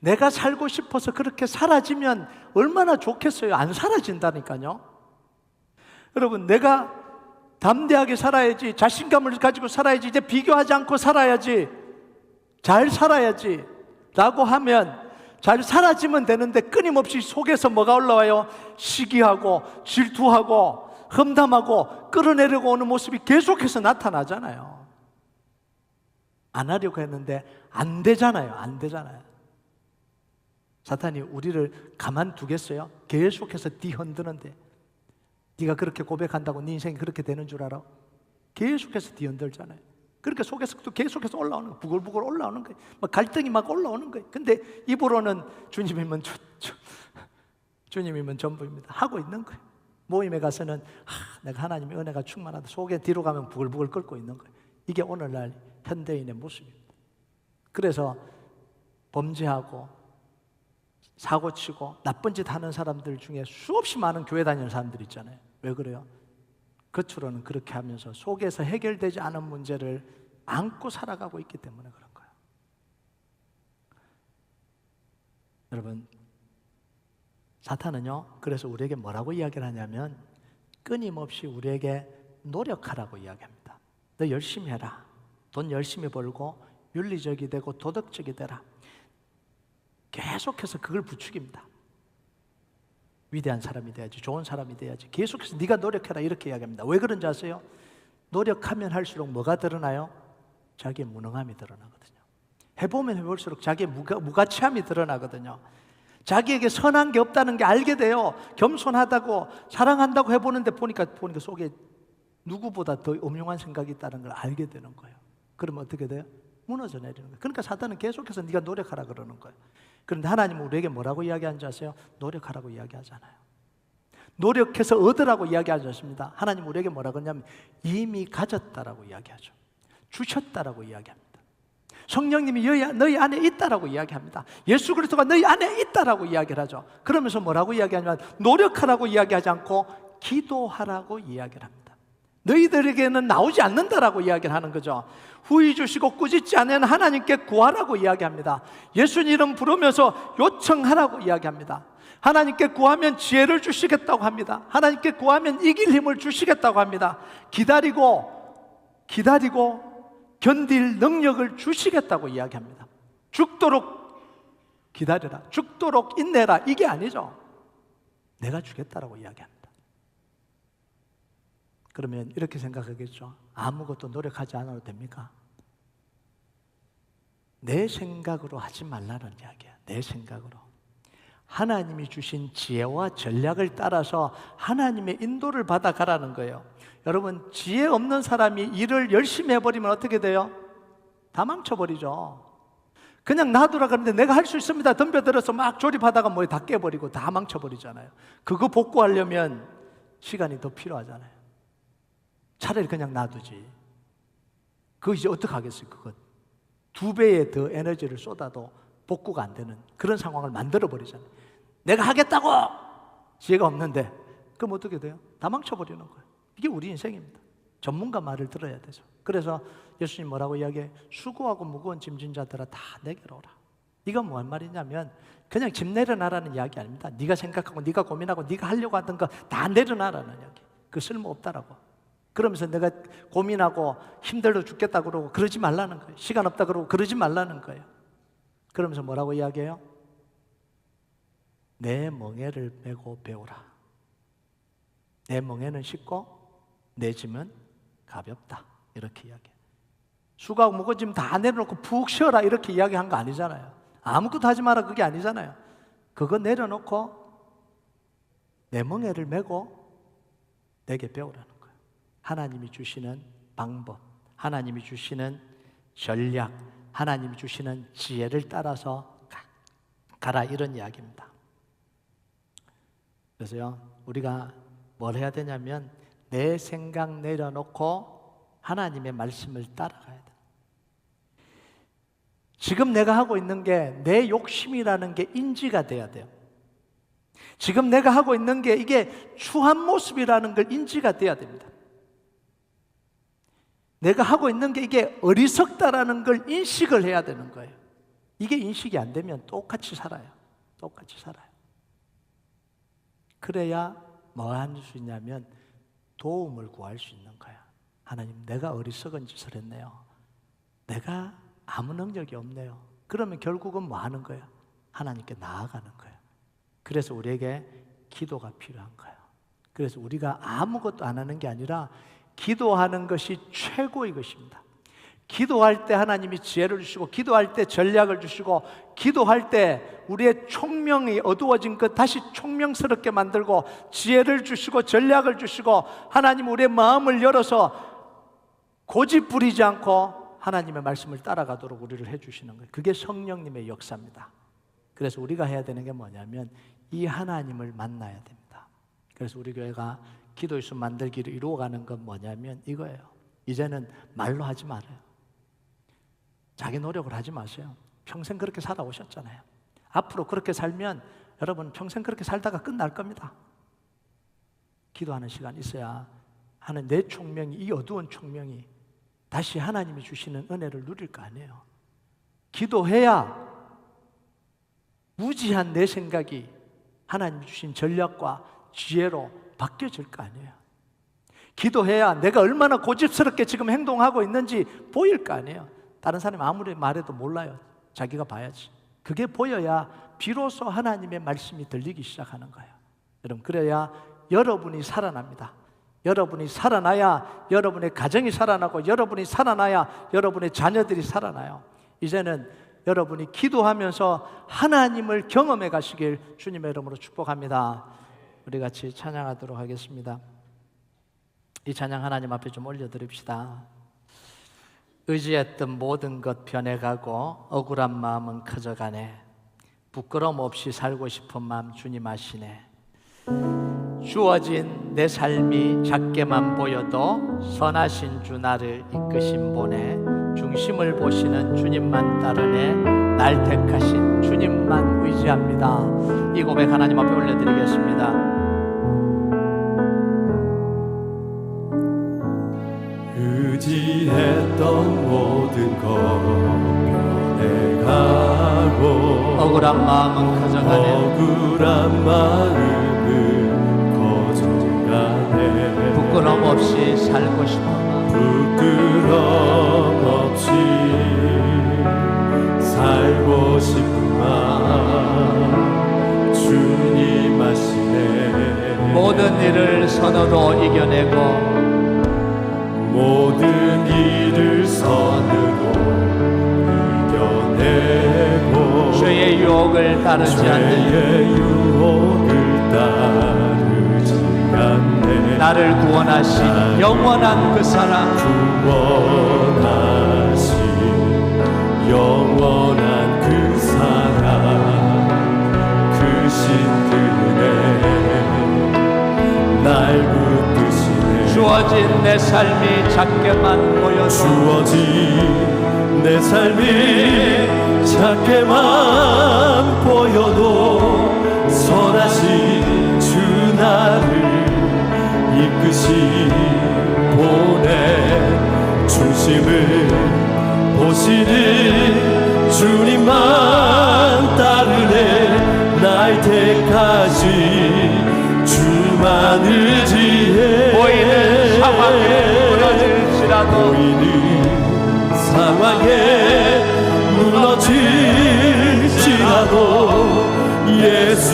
S1: 내가 살고 싶어서 그렇게 사라지면 얼마나 좋겠어요. 안 사라진다니까요. 여러분, 내가 담대하게 살아야지, 자신감을 가지고 살아야지, 이제 비교하지 않고 살아야지, 잘 살아야지 라고 하면 잘 사라지면 되는데 끊임없이 속에서 뭐가 올라와요? 시기하고 질투하고 험담하고 끌어내려고 오는 모습이 계속해서 나타나잖아요. 안 하려고 했는데 안 되잖아요. 안 되잖아요. 사탄이 우리를 가만두겠어요? 계속해서 뒤흔드는데 네가 그렇게 고백한다고 네 인생이 그렇게 되는 줄 알아? 계속해서 뒤흔들잖아요. 그렇게 속에서 또 계속해서 올라오는 거예요. 부글부글 올라오는 거예요. 막 갈등이 막 올라오는 거예요. 근데 입으로는 주님이면 주님이면 전부입니다 하고 있는 거예요. 모임에 가서는 내가 하나님의 은혜가 충만하다. 속에 뒤로 가면 부글부글 끓고 있는 거예요. 이게 오늘날 현대인의 모습입니다. 그래서 범죄하고 사고치고 나쁜 짓 하는 사람들 중에 수없이 많은 교회 다니는 사람들 있잖아요. 왜 그래요? 겉으로는 그렇게 하면서 속에서 해결되지 않은 문제를 안고 살아가고 있기 때문에 그런 거예요. 여러분, 사탄은요, 그래서 우리에게 뭐라고 이야기를 하냐면 끊임없이 우리에게 노력하라고 이야기합니다. 너 열심히 해라. 돈 열심히 벌고 윤리적이 되고 도덕적이 되라. 계속해서 그걸 부추깁니다. 위대한 사람이 돼야지, 좋은 사람이 돼야지, 계속해서 네가 노력해라 이렇게 이야기합니다. 왜 그런지 아세요? 노력하면 할수록 뭐가 드러나요? 자기의 무능함이 드러나거든요. 해보면 해볼수록 자기의 무가치함이 드러나거든요. 자기에게 선한 게 없다는 게 알게 돼요. 겸손하다고 사랑한다고 해보는데 보니까 속에 누구보다 더 음흉한 생각이 있다는 걸 알게 되는 거예요. 그러면 어떻게 돼요? 무너져 내리는 거예요. 그러니까 사탄은 계속해서 네가 노력하라 그러는 거예요. 그런데 하나님은 우리에게 뭐라고 이야기하는지 아세요? 노력하라고 이야기하잖아요. 노력해서 얻으라고 이야기하지 않습니다. 하나님 우리에게 뭐라고 하냐면 이미 가졌다라고 이야기하죠. 주셨다라고 이야기합니다. 성령님이 너희 안에 있다라고 이야기합니다. 예수 그리스도가 너희 안에 있다라고 이야기를 하죠. 그러면서 뭐라고 이야기하냐면 노력하라고 이야기하지 않고 기도하라고 이야기를 합니다. 너희들에게는 나오지 않는다라고 이야기를 하는 거죠. 후히 주시고 꾸짖지 않는 하나님께 구하라고 이야기합니다. 예수님 이름 부르면서 요청하라고 이야기합니다. 하나님께 구하면 지혜를 주시겠다고 합니다. 하나님께 구하면 이길 힘을 주시겠다고 합니다. 기다리고 견딜 능력을 주시겠다고 이야기합니다. 죽도록 기다려라, 죽도록 인내라, 이게 아니죠. 내가 주겠다라고 이야기합니다. 그러면 이렇게 생각하겠죠. 아무것도 노력하지 않아도 됩니까? 내 생각으로 하지 말라는 이야기야. 내 생각으로. 하나님이 주신 지혜와 전략을 따라서 하나님의 인도를 받아 가라는 거예요. 여러분, 지혜 없는 사람이 일을 열심히 해버리면 어떻게 돼요? 다 망쳐버리죠. 그냥 놔두라 그러는데 내가 할 수 있습니다 덤벼들어서 막 조립하다가 뭐에 다 깨버리고 다 망쳐버리잖아요. 그거 복구하려면 시간이 더 필요하잖아요. 차라리 그냥 놔두지. 그거 이제 어떡하겠어요. 그거 2배의 더 에너지를 쏟아도 복구가 안 되는 그런 상황을 만들어버리잖아요. 내가 하겠다고 지혜가 없는데 그럼 어떻게 돼요? 다 망쳐버리는 거예요. 이게 우리 인생입니다. 전문가 말을 들어야 되죠. 그래서 예수님 뭐라고 이야기해? 수고하고 무거운 짐진 자들아 다 내게로 오라. 이건 뭔 말이냐면 그냥 짐 내려놔라는 이야기 아닙니다. 네가 생각하고 네가 고민하고 네가 하려고 하던 거 다 내려놔라는 이야기. 그 쓸모없다라고. 그러면서 내가 고민하고 힘들어 죽겠다 그러고 그러지 말라는 거예요. 시간 없다 그러고 그러지 말라는 거예요. 그러면서 뭐라고 이야기해요? 내 멍에를 메고 배우라. 내 멍에는 쉽고 내 짐은 가볍다. 이렇게 이야기해요. 수고하고 무거운 짐 다 내려놓고 푹 쉬어라 이렇게 이야기한 거 아니잖아요. 아무것도 하지 마라 그게 아니잖아요. 그거 내려놓고 내 멍에를 메고 내게 배우라는 거예요. 하나님이 주시는 방법, 하나님이 주시는 전략, 하나님이 주시는 지혜를 따라서 가라 이런 이야기입니다. 그래서요, 우리가 뭘 해야 되냐면 내 생각 내려놓고 하나님의 말씀을 따라가야 돼. 지금 내가 하고 있는 게 내 욕심이라는 게 인지가 돼야 돼요. 지금 내가 하고 있는 게 이게 추한 모습이라는 걸 인지가 돼야 됩니다. 내가 하고 있는 게 이게 어리석다라는 걸 인식을 해야 되는 거예요. 이게 인식이 안 되면 똑같이 살아요. 똑같이 살아요. 그래야 뭐 할 수 있냐면 도움을 구할 수 있는 거야. 하나님, 내가 어리석은 짓을 했네요. 내가 아무 능력이 없네요. 그러면 결국은 뭐 하는 거예요? 하나님께 나아가는 거예요. 그래서 우리에게 기도가 필요한 거예요. 그래서 우리가 아무것도 안 하는 게 아니라 기도하는 것이 최고의 것입니다. 기도할 때 하나님이 지혜를 주시고, 기도할 때 전략을 주시고, 기도할 때 우리의 총명이 어두워진 것 다시 총명스럽게 만들고, 지혜를 주시고 전략을 주시고, 하나님 우리의 마음을 열어서 고집 부리지 않고 하나님의 말씀을 따라가도록 우리를 해주시는 거예요. 그게 성령님의 역사입니다. 그래서 우리가 해야 되는 게 뭐냐면 이 하나님을 만나야 됩니다. 그래서 우리 교회가 기도의 숲 만들기를 이루어가는 건 뭐냐면 이거예요. 이제는 말로 하지 말아요. 자기 노력을 하지 마세요. 평생 그렇게 살아오셨잖아요. 앞으로 그렇게 살면 여러분 평생 그렇게 살다가 끝날 겁니다. 기도하는 시간이 있어야 하는 내 총명이, 이 어두운 총명이 다시 하나님이 주시는 은혜를 누릴 거 아니에요. 기도해야 무지한 내 생각이 하나님이 주신 전략과 지혜로 바뀌어질 거 아니에요. 기도해야 내가 얼마나 고집스럽게 지금 행동하고 있는지 보일 거 아니에요. 다른 사람이 아무리 말해도 몰라요. 자기가 봐야지. 그게 보여야 비로소 하나님의 말씀이 들리기 시작하는 거예요. 여러분, 그래야 여러분이 살아납니다. 여러분이 살아나야 여러분의 가정이 살아나고, 여러분이 살아나야 여러분의 자녀들이 살아나요. 이제는 여러분이 기도하면서 하나님을 경험해 가시길 주님의 이름으로 축복합니다. 우리 같이 찬양하도록 하겠습니다. 이 찬양 하나님 앞에 좀 올려드립시다. 의지했던 모든 것 변해가고 억울한 마음은 커져가네. 부끄러움 없이 살고 싶은 마음 주님 아시네. 주어진 내 삶이 작게만 보여도 선하신 주 나를 이끄신 보내. 중심을 보시는 주님만 따르네. 날 택하신 주님만 의지합니다. 이 고백 하나님 앞에 올려드리겠습니다.
S2: 의지했던 모든 것 변해가고
S1: 억울한 마음은 커져가네.
S2: 억울한 마음을 거절하네.
S1: 부끄럼 없이 살고 싶어.
S2: 부끄럼 없이 살고 싶은 마음 주님 아시네.
S1: 모든 일을 선으로 이겨내고
S2: 모든 일을 선으로 이겨내고
S1: 죄의 유혹을 따르지 않는
S2: 죄의 유혹을 따르지 않네.
S1: 나를 구원하신 영원한 그 사랑,
S2: 구원하신 영원한 그 사랑, 그 신들의 날 붙드시네.
S1: 주어진 내 삶이 작게만 보여도
S2: 주어진 내 삶이 작게만 보여도 선하신 주 나를 이끄시 보내. 중심을 보시는 주님만 따르네. 날 택하신 주만 의지해.
S1: 보이는 상황에 무너질지라도
S2: 보이는 상황에 무너질지라도 예수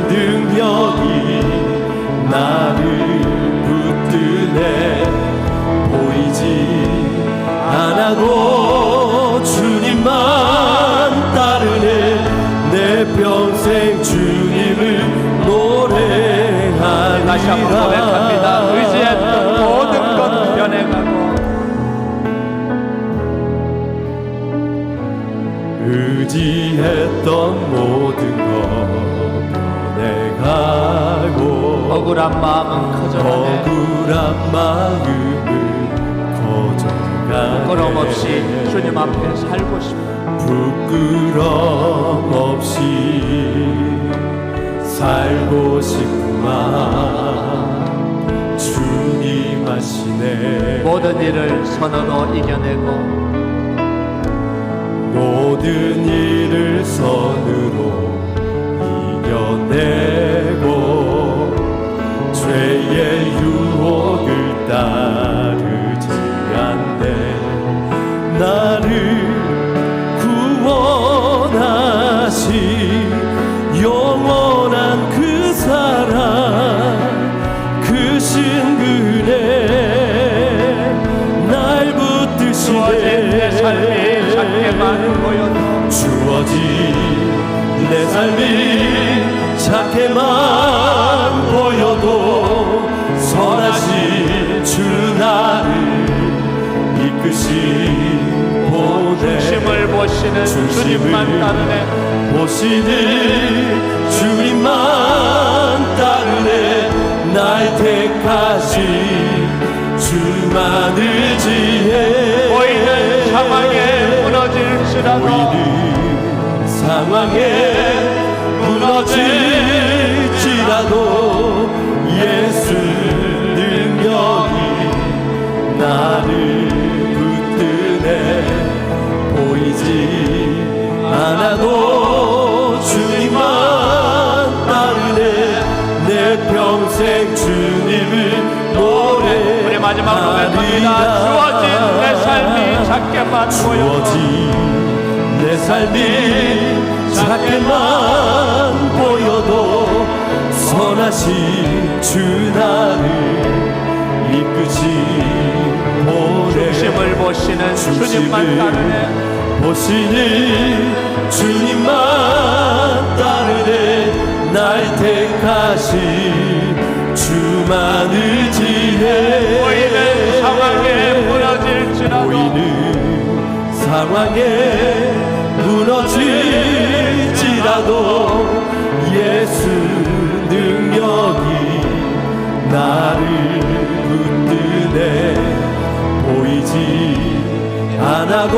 S2: 능력이 나를 붙드네. 보이지 않아도 주님만 따르네. 내 평생 주님을 노래하리라.
S1: 다시 한번 고백합니다. 의지했던 모든 것 변해가고
S2: 의지했던 모든 것 변해가고
S1: 억울한 마음은 커져가네.
S2: 억울한 마음을 거절하네.
S1: 부끄럼 없이 주님 앞에 살고 싶어.
S2: 부끄럼 없이 살고 싶은 마음 주님 아시네.
S1: 모든 일을 선으로 이겨내고
S2: 모든 일을 선으로 이겨내고 죄의 유혹을 따르지 않네. 나를 구원하신 영원한 그 사랑, 그 신근에 날
S1: 주어진 내 삶이
S2: 붙드시네.
S1: 작게만 보여도
S2: 주어진 내 삶이 작게만 보여도 선하신 주 나를 이끄시 보내.
S1: 중심을 보시는 주님만 따르네.
S2: 보시는 주님만 따르네. 날 택하신 주만 의지해.
S1: 보이는 상황에 무너질지라도
S2: 보이는 상황에 무너질지라도 예수 능력이 나를 붙드네. 보이지 않아도 주님만 따르네. 내 평생 주님을
S1: 우리 마지막으로 고백합니다. 주어진 내 삶이 작게만 보여도
S2: 주어진 내 삶이 작게만 보여도 선하신 주 나를 이끄시 보내.
S1: 중심을 보시는 주님만 따르네.
S2: 보시는 주님만 따르네. 날 택하신 주만 의지해.
S1: 보이는 상황에 무너질지라도
S2: 보이는 상황에 무너질지라도 예수 능력이 나를 붙드네. 보이지 않아도